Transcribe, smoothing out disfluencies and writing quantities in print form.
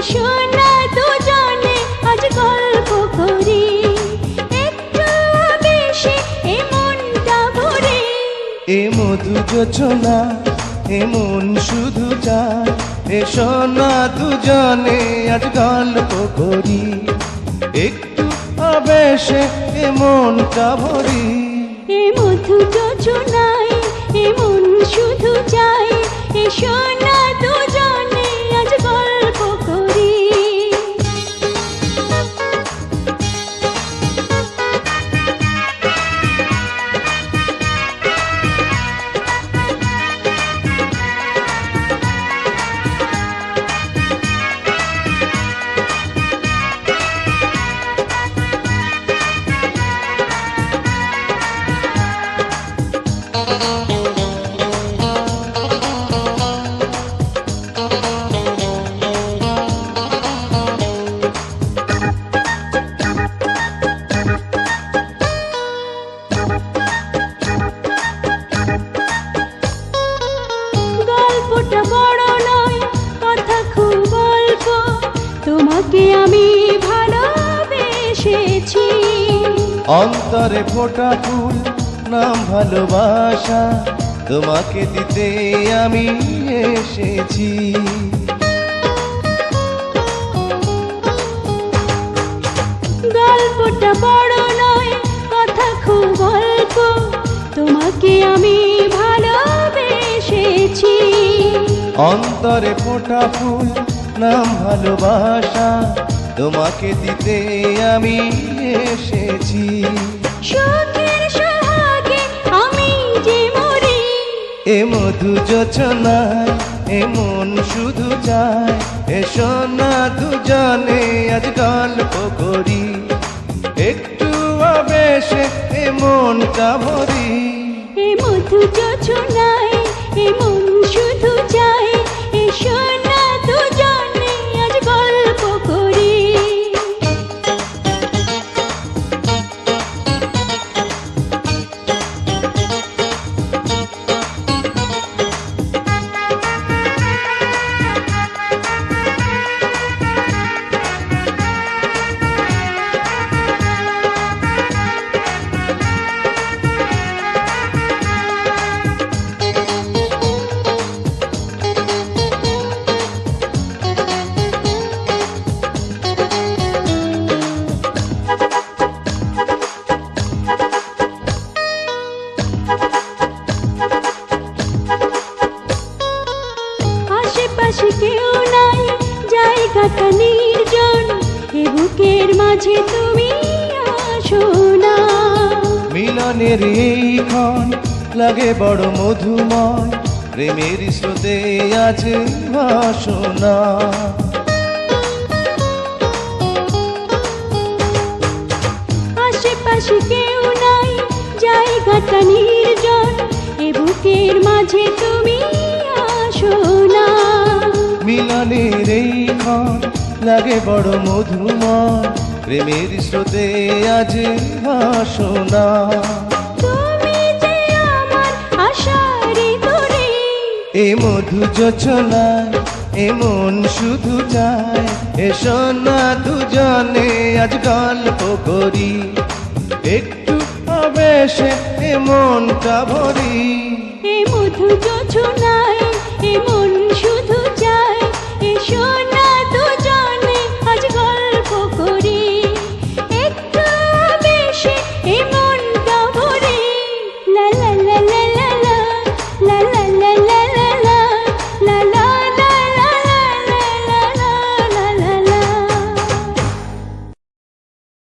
এসো না দুজনে আজ গল্প করি, একটু বেশি এ মনটা ভরে। এ মধু যোচনা এ মন শুধু চায়, এসো না দুজনে আজ গল্প করি, একটু আবেশে এ মনটা ভরি। এ মধু যোচনায় এ মন শুধু চায়, এসো না দুজনে আজ গল্প করি। গল্পটা বড় নয়, কথা খুব অল্প, তোমাকে আমি ভালোবেসেছি। অন্তরে ফোটা ফুল নাম ভালোবাসা, তোমাকে দিতে আমি এসেছি। গল্পটা বড় নয়, কথা খুব অল্প, তোমাকে আমি ভালোবেসেছি। অন্তরে ফোটা ফুল নাম ভালোবাসা, তোমাকে দিতে আমি এসেছি। সুখের সোহাগে আমি যে মরি, এ মধু যোচনায় এ মন শুধু চায়, এসো না দুজনে আজ গল্প করি, একটু আবেশে এ মনটা ভরি। এ মধু যোচনায় এ মন শুধু চায়, এসো না দুজনে আজ গল্প করি। আশেপাশে কেউ নাই, জায়গাটা নির্জন, এ বুকের মাঝে তুমি আসো না। মিলনের এই ক্ষণ লাগে বড় মধুময়, প্রেমের স্রোতে আছে বাসনা। আশেপাশে কেউ নাই, জায়গাটা নির্জন, এ বুকের মাঝে তুমি আসো না। মিলনের এই ক্ষণ লাগে বড় মধুময়, প্রেমের স্রোতে আজ বাসনা। তুমি যে আমার আশার তরে, এ মধু যোচনায় এ মন শুধু চায়, এসো না দুজনে আজ গল্প করি, একটু আবেশে এ মনটা ভরি। এ মধু যোচনায় এ মন